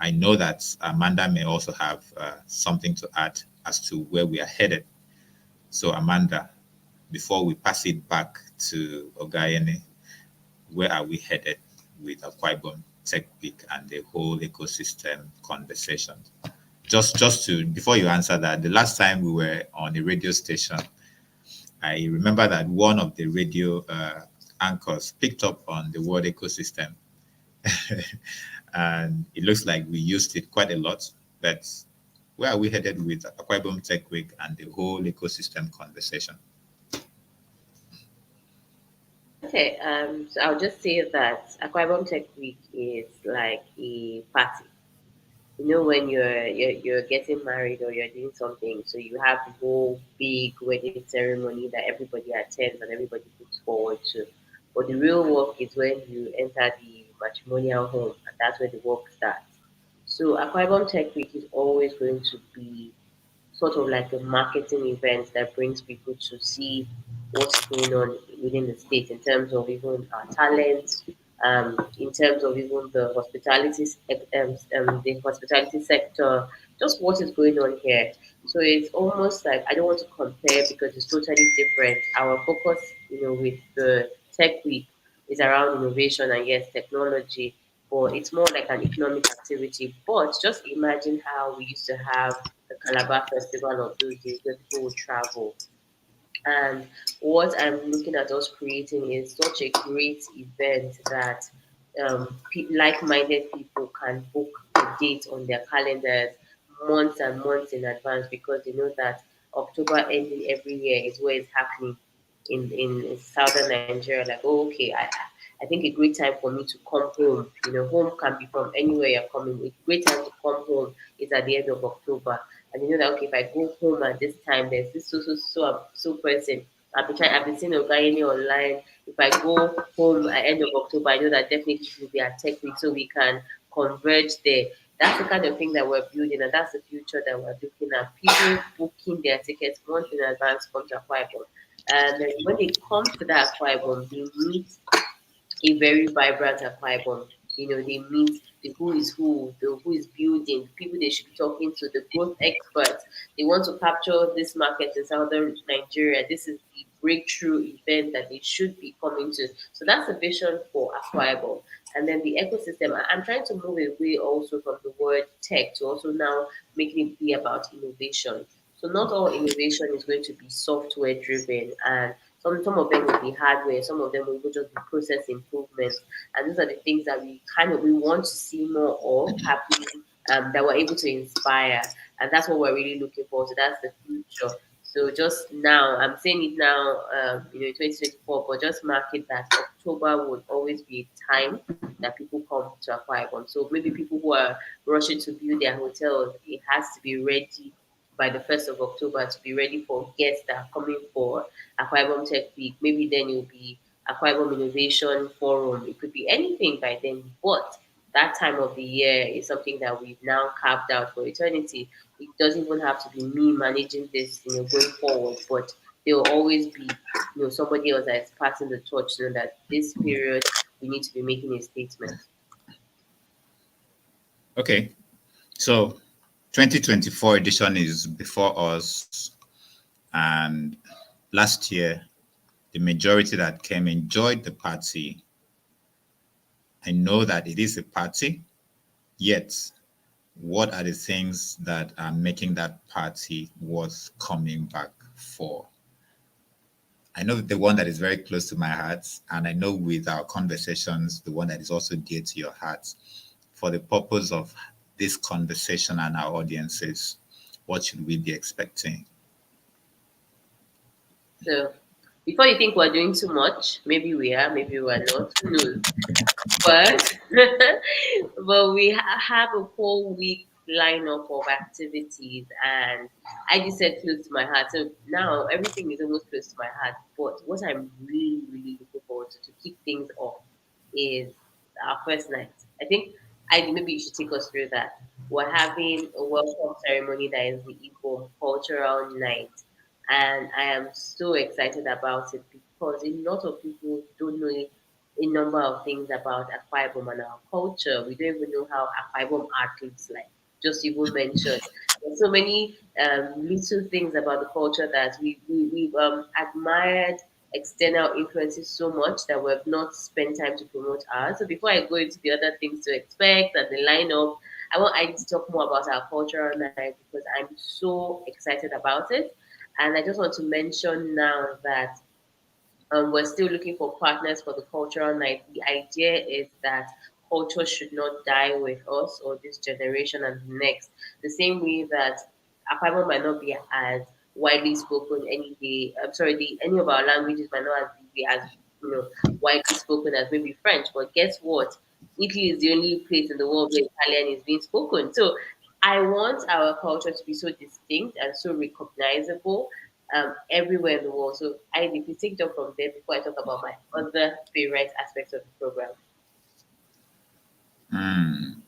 I know that Amanda may also have something to add as to where we are headed. So Amanda, before we pass it back to Ogayene, where are we headed with Akwa Ibom Tech Week and the whole ecosystem conversation? just to before you answer that, the last time we were on a radio station, I remember that one of the radio anchors picked up on the word ecosystem, and it looks like we used it quite a lot. But where are we headed with Akwa Ibom Tech Week and the whole ecosystem conversation? Okay, so I'll just say that Akwa Ibom Tech Week is like a party. You know, when you're getting married or you're doing something, so you have the whole big wedding ceremony that everybody attends and everybody looks forward to. But the real work is when you enter the matrimonial home, and that's where the work starts. So Akwa Ibom Tech Week is always going to be sort of like a marketing event that brings people to see what's going on within the state in terms of even our talent, in terms of even the hospitality sector, just what is going on here. So it's almost like I don't want to compare because it's totally different. Our focus, with the tech week is around innovation and yes, technology, but it's more like an economic activity. But just imagine how we used to have the Calabar Festival of those days where people would travel. And what I'm looking at us creating is such a great event that like-minded people can book a date on their calendars months and months in advance because they know that October ending every year is where it's happening in southern Nigeria. Like, oh, okay, I think a great time for me to come home. Home can be from anywhere you're coming. A great time to come home is at the end of October. And you know that okay, if I go home at this time, there's this so person. I've been seeing Ogayeni online. If I go home at end of October, I know that definitely it will be a tech week, so we can converge there. That's the kind of thing that we're building, and that's the future that we're looking at. People booking their tickets months in advance come to Akwa Ibom. And when they come to that Akwa Ibom, they meet a very vibrant Akwa. They meet the who is who, the who is building, the people they should be talking to, the growth experts. They want to capture this market in southern Nigeria. This is the breakthrough event that they should be coming to. So that's a vision for Akwa. And then the ecosystem. I'm trying to move away also from the word tech to also now making it be about innovation. So not all innovation is going to be software driven and some of them will be hardware, some of them will just be process improvements. And those are the things that we want to see more of happening that we're able to inspire. And that's what we're really looking for. So that's the future. So just now, I'm saying it now, 2024, but just mark it that October would always be a time that people come to Akwa Ibom. So maybe people who are rushing to build their hotels, it has to be ready by the 1st of October to be ready for guests that are coming for Akwa Ibom Tech Week. Maybe then it will be Akwa Ibom Innovation Forum. It could be anything by then. But that time of the year is something that we've now carved out for eternity. It doesn't even have to be me managing this, going forward. But there will always be, somebody else that's passing the torch, that this period we need to be making a statement. Okay, so 2024 edition is before us, and last year the majority that came enjoyed the party. I know that it is a party, yet what are the things that are making that party worth coming back for? I know the one that is very close to my heart, and I know with our conversations, the one that is also dear to your heart. For the purpose of this conversation and our audiences, what should we be expecting? So before you think we're doing too much, maybe we are, maybe we're not. Who knows? But but we have a whole week lineup of activities, and I just said close to my heart. So now everything is almost close to my heart. But what I'm really, really looking forward to kick things off is our first night. I think I maybe you should take us through that. We're having a welcome ceremony that is the Igbo cultural night, and I am so excited about it because a lot of people don't know a number of things about Akwa Ibom and our culture. We don't even know how Akwa Ibom art looks like. Just even mentioned. There's so many little things about the culture that we've admired external influences so much that we've not spent time to promote ours. So before I go into the other things to expect and the lineup, I want I to talk more about our cultural night because I'm so excited about it. And I just want to mention now that we're still looking for partners for the cultural night. The idea is that culture should not die with us or this generation and the next. The same way that Akwaimo might not be as widely spoken any day. I'm sorry, any of our languages might not be as you know widely spoken as maybe French. But guess what? Italy is the only place in the world where Italian is being spoken. So I want our culture to be so distinct and so recognizable everywhere in the world. So I need to take them from there before I talk about my other favorite aspects of the program. Hmm.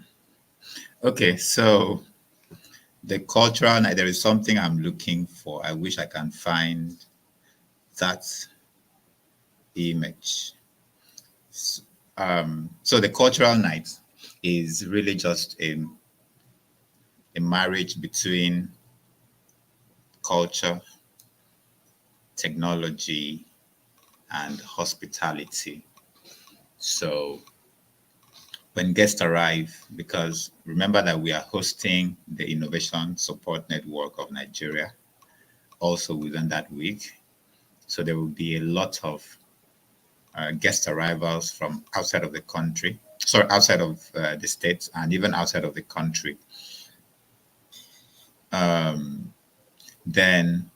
Okay, so the cultural night, there is something I'm looking for. I wish I can find that image. So the cultural night is really just a marriage between culture, technology, and hospitality. So when guests arrive, because remember that we are hosting the Innovation Support Network of Nigeria also within that week. So there will be a lot of guest arrivals from outside of the country, sorry, outside of the states and even outside of the country. Um, then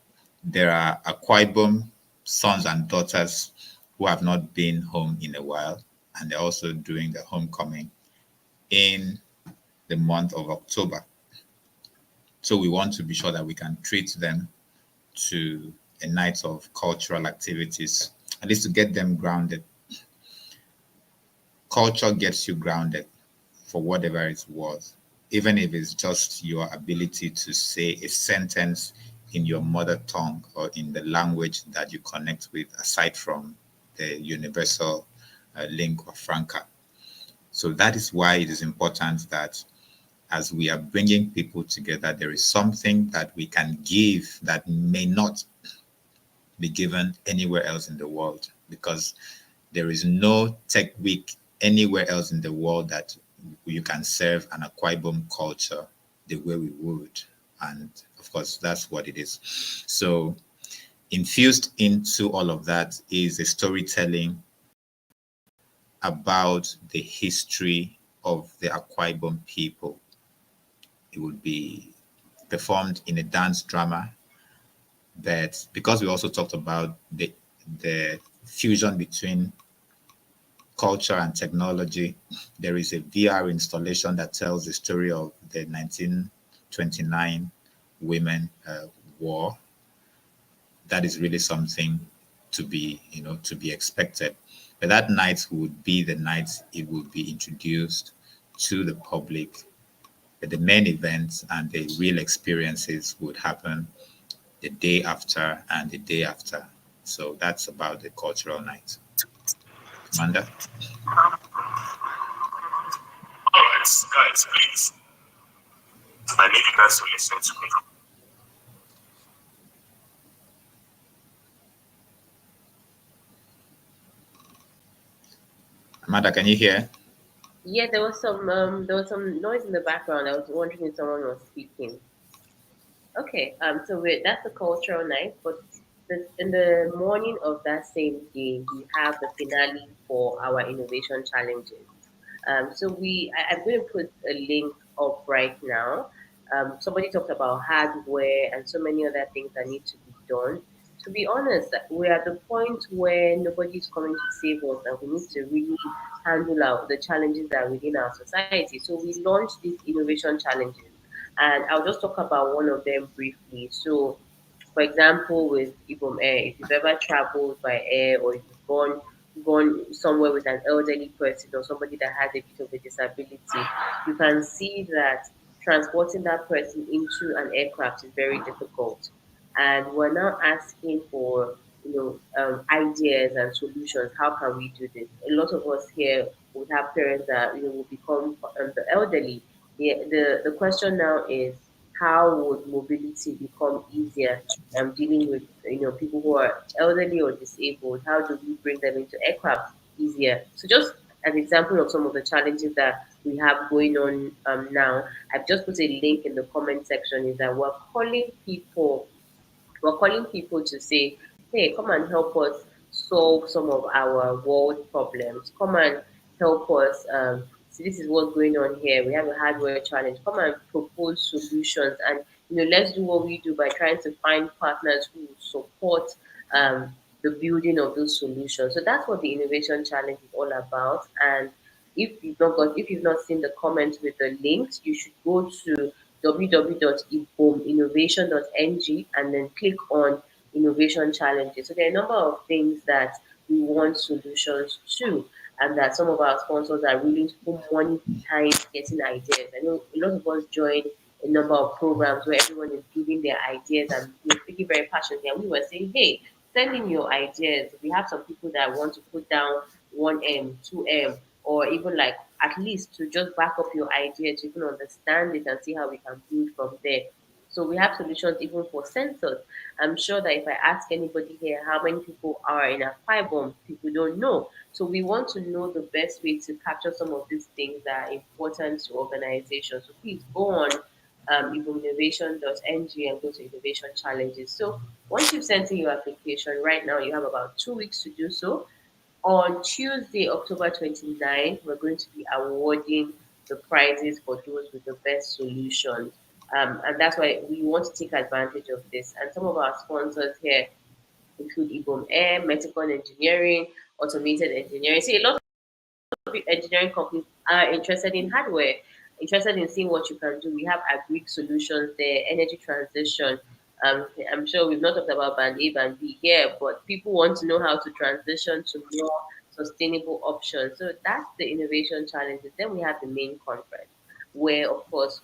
there are Akwa Ibom sons and daughters who have not been home in a while, and they're also doing the homecoming in the month of October. So we want to be sure that we can treat them to a night of cultural activities, at least to get them grounded. Culture gets you grounded for whatever it's worth, even if it's just your ability to say a sentence in your mother tongue or in the language that you connect with, aside from the universal lingua franca. So that is why it is important that as we are bringing people together, there is something that we can give that may not be given anywhere else in the world, because there is no tech week anywhere else in the world that you can serve an Akwa Ibom culture the way we would. And of course, that's what it is. So infused into all of that is a storytelling about the history of the Akwa Ibom people. It would be performed in a dance drama, but because we also talked about the fusion between culture and technology, there is a VR installation that tells the story of the 1929 women war. That is really something to be, to be expected. But that night would be the night it would be introduced to the public. But the main events and the real experiences would happen the day after and the day after. So that's about the cultural night. Amanda? All right, guys, please. I need you guys to listen to me. Amanda, can you hear? Yeah, there was some noise in the background. I was wondering if someone was speaking. Okay, so that's the cultural night, but in the morning of that same day, we have the finale for our innovation challenges. I'm going to put a link up right now. Somebody talked about hardware and so many other things that need to be done. To be honest, we're at the point where nobody's coming to save us, and we need to really handle out the challenges that are within our society. So we launched these innovation challenges, and I'll just talk about one of them briefly. So for example, with Ibom Air, if you've ever traveled by air or if you've gone somewhere with an elderly person or somebody that has a bit of a disability, you can see that transporting that person into an aircraft is very difficult. And we're now asking for ideas and solutions. How can we do this? A lot of us here would have parents that will become the elderly. The question now is how would mobility become easier dealing with people who are elderly or disabled? How do we bring them into aircraft easier? So just an example of some of the challenges that we have going on now, I've just put a link in the comment section. Is that we're calling people to say, hey, come and help us solve some of our world problems. Come and help us. See, this is what's going on here. We have a hardware challenge. Come and propose solutions. And, let's do what we do by trying to find partners who support the building of those solutions. So that's what the innovation challenge is all about. And if you've not seen the comments with the links, you should go to www.ibominnovation.ng and then click on innovation challenges. So there are a number of things that we want solutions to, and that some of our sponsors are willing to put money behind getting ideas. I know a lot of us join a number of programs where everyone is giving their ideas and speaking very passionately. And we were saying, hey, send in your ideas. We have some people that want to put down 1M, 2M, or even like at least to just back up your idea to even understand it and see how we can build from there. So we have solutions even for sensors. I'm sure that if I ask anybody here how many people are in a Ibom, people don't know. So we want to know the best way to capture some of these things that are important to organizations. So please go on innovation.ng and go to innovation challenges. So once you've sent in your application, right now you have about 2 weeks to do so. On Tuesday, October 29th, we're going to be awarding the prizes for those with the best solutions. And that's why we want to take advantage of this. And some of our sponsors here include Ibom Air, Meticon Engineering, Automated Engineering. See, a lot engineering companies are interested in hardware, interested in seeing what you can do. We have agri solutions there, energy transition. I'm sure we've not talked about band A, band B here, but people want to know how to transition to more sustainable options. So that's the innovation challenges. Then we have the main conference, where of course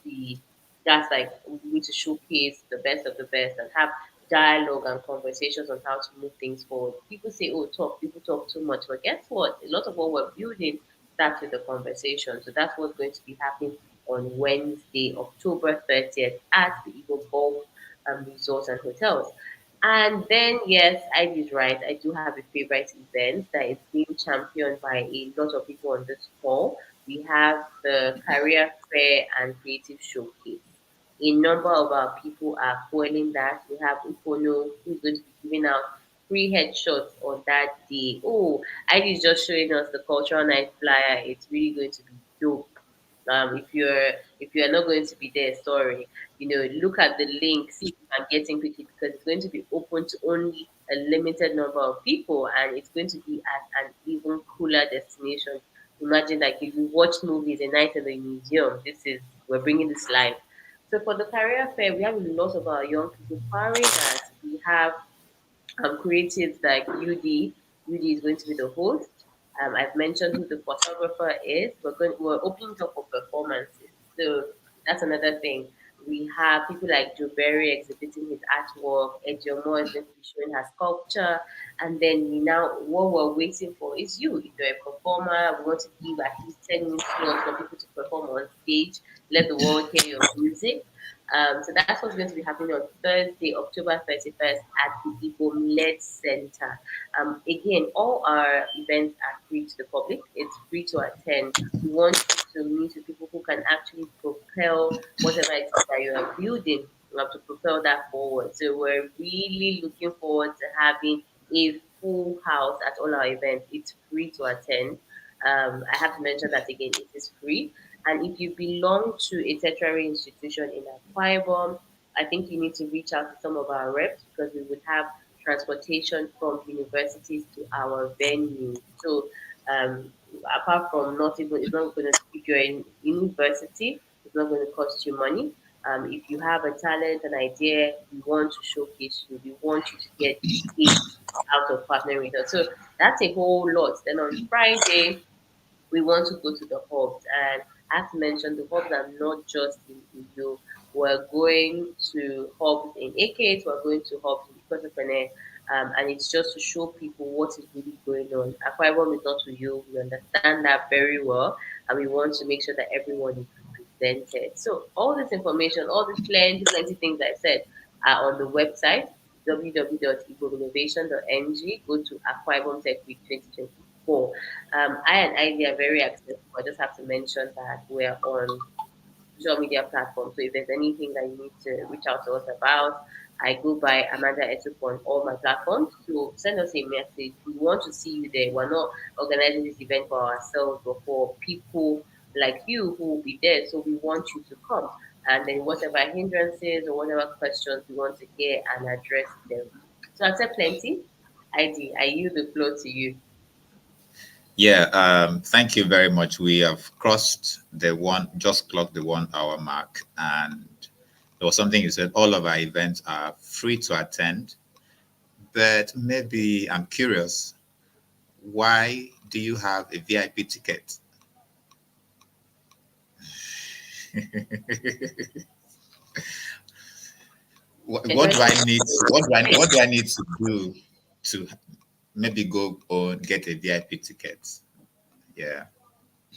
that's like we need to showcase the best of the best and have dialogue and conversations on how to move things forward. People say, oh, people talk too much. But guess what? A lot of what we're building starts with the conversation. So that's what's going to be happening on Wednesday, October 30th at the Eagle Golf Resorts and Hotels. And then, yes, I did right. I do have a favorite event that is being championed by a lot of people on this call. We have the Career Fair and Creative Showcase. A number of our people are foiling that. We have Upono, who's going to be giving out free headshots on that day. Oh, I is just showing us the cultural night flyer. It's really going to be dope. If you're not going to be there, sorry. Look at the link, see if you can get in quickly because it's going to be open to only a limited number of people, and it's going to be at an even cooler destination. Imagine like if you watch movies a night in the museum. We're bringing this live. So for the career fair, we have a lot of our young people powering us. We have creatives like UD. UD is going to be the host. I've mentioned who the photographer is. We're opening up for performances. So that's another thing. We have people like Joe Berry exhibiting his artwork. Ejiomo is going to be showing her sculpture. And then what we're waiting for is you. If you're a performer, we want to give at least 10 minutes slots for people to perform on stage. Let the world hear your music. So that's what's going to be happening on Thursday, October 31st at the Ibom LED Center. Again, all our events are free to the public. It's free to attend. We want you to meet with people who can actually propel whatever it is that you are building. You have to propel that forward. So we're really looking forward to having a full house at all our events. It's free to attend. I have to mention that again, it is free. And if you belong to a tertiary institution in Akwa Ibom, I think you need to reach out to some of our reps because we would have transportation from universities to our venue. So apart from not even, it's not going to, if you're in university, it's not going to cost you money. If you have a talent, an idea, we want to showcase you. We want you to get paid out of partnering with us. So that's a whole lot. Then on Friday, we want to go to the hubs. And I have to mention the hubs are not just in Uyo. We're going to hubs in AK, we're going to hubs in Ikotopene, and it's just to show people what is really going on. Akwa Ibom is not to you. We understand that very well, and we want to make sure that everyone is represented. So all this information, all these plenty things I said are on the website www.ibominnovation.ng. Go to Akwa Ibom Tech Week 2020 before. I and Ivy are very accessible. I just have to mention that we're on social media platforms. So if there's anything that you need to reach out to us about, I go by Amanda Etupo on all my platforms. So send us a message. We want to see you there. We're not organizing this event for ourselves, but for people like you who will be there. So we want you to come. And then whatever hindrances or whatever questions we want to hear and address them. So I said plenty. I yield the floor to you. Yeah, thank you very much. We have crossed the one, just clocked the 1 hour mark. And there was something you said, all of our events are free to attend. But maybe I'm curious, why do you have a VIP ticket? What do I need? What do I need to do to maybe go or get a VIP ticket? Yeah.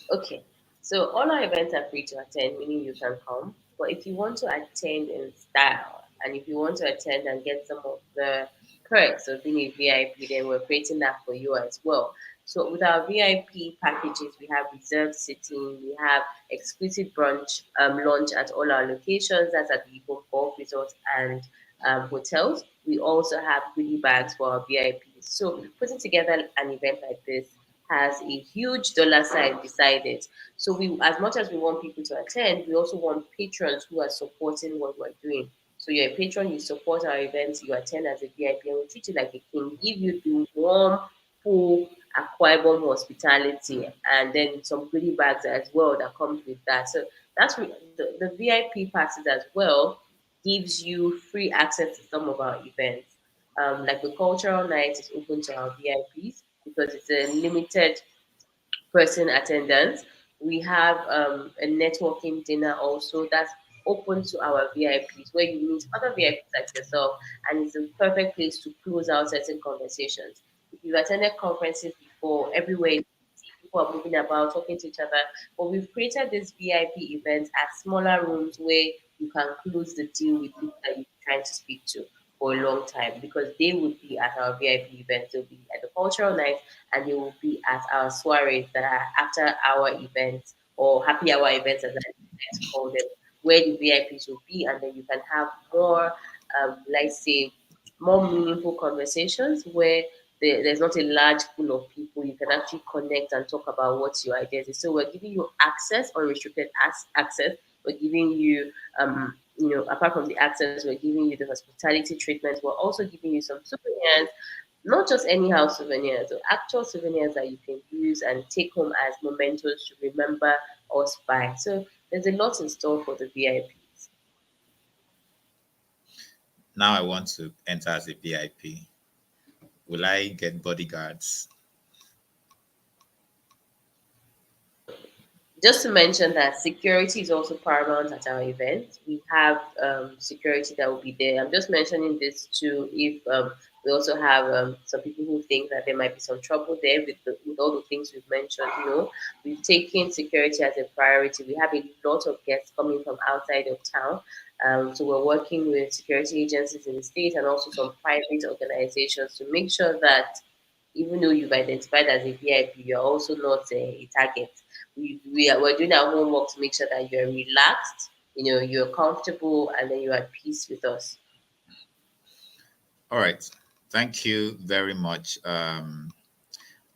Okay, so all our events are free to attend, meaning you can come. But if you want to attend in style, and if you want to attend and get some of the perks of being a VIP, then we're creating that for you as well. So with our VIP packages, we have reserved sitting, we have exclusive brunch lunch at all our locations. That's at the Igbo Golf Resort and hotels. We also have goodie bags for our VIPs. So putting together an event like this has a huge dollar sign beside it. So we, as much as we want people to attend, we also want patrons who are supporting what we're doing. So you're a patron, you support our events, you attend as a VIP, and we treat you like a king, give you the warm, full Akwa Ibom hospitality, and then some goodie bags as well that comes with that. So that's the VIP passes as well gives you free access to some of our events. Like the cultural night is open to our VIPs because it's a limited person attendance. We have a networking dinner also that's open to our VIPs where you meet other VIPs like yourself, and it's a perfect place to close out certain conversations. If you've attended conferences before, everywhere is busy, people are moving about, talking to each other, but we've created this VIP event as smaller rooms where you can close the deal with people that you're trying to speak to for a long time because they would be at our VIP event. They'll be at the cultural night and they will be at our soirees that are after our events or happy hour events, as I like to call them, where the VIPs will be, and then you can have more, let's say, more meaningful conversations where there's not a large pool of people. You can actually connect and talk about what your ideas is. So we're giving you access, unrestricted access. We're giving you, apart from the access, we're giving you the hospitality treatment. We're also giving you some souvenirs, not just anyhow souvenirs, or actual souvenirs that you can use and take home as mementos to remember us by. So there's a lot in store for the VIPs. Now I want to enter as a VIP. Will I get bodyguards? Just to mention that security is also paramount at our event. We have security that will be there. I'm just mentioning this too. If we also have some people who think that there might be some trouble there with all the things we've mentioned. We've taken security as a priority. We have a lot of guests coming from outside of town. So we're working with security agencies in the state and also some private organizations to make sure that even though you've identified as a VIP, you're also not a target. We're doing our homework to make sure that you're relaxed, you're comfortable, and then you're at peace with us. All right. Thank you very much. And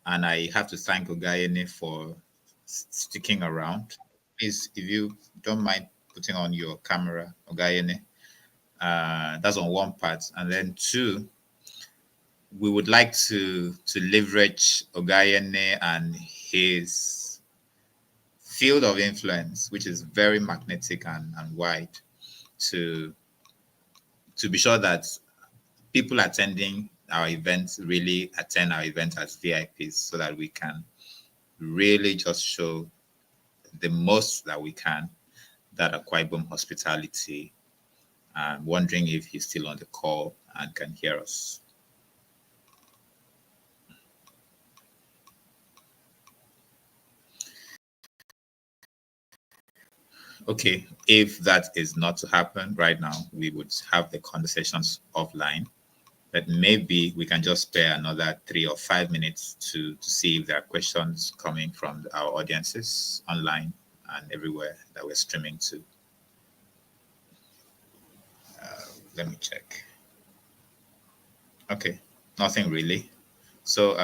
I have to thank Ogayene for sticking around. Please, if you don't mind putting on your camera, Ogayene, that's on one part. And then two, we would like to leverage Ogayene and his field of influence, which is very magnetic and wide, to be sure that people attending our events really attend our event as VIPs so that we can really just show the most that we can that Akwa Ibom hospitality. I'm wondering if he's still on the call and can hear us. Okay, if that is not to happen right now, we would have the conversations offline. but maybe we can just spare another 3 or 5 minutes to see if there are questions coming from our audiences online and everywhere that we're streaming to. Let me check. Okay, nothing really. So,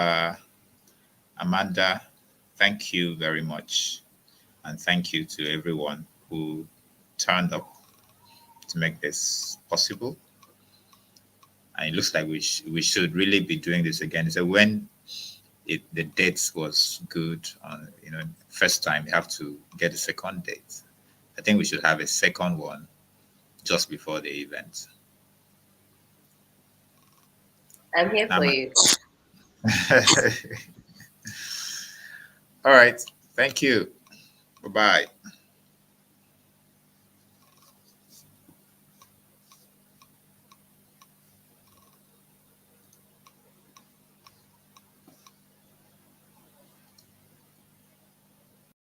Amanda, thank you very much. And thank you to everyone who turned up to make this possible. And it looks like we should really be doing this again. So when the dates was good, first time you have to get a second date. I think we should have a second one just before the event. I'm here for Nama. you. All right. Thank you. Bye bye.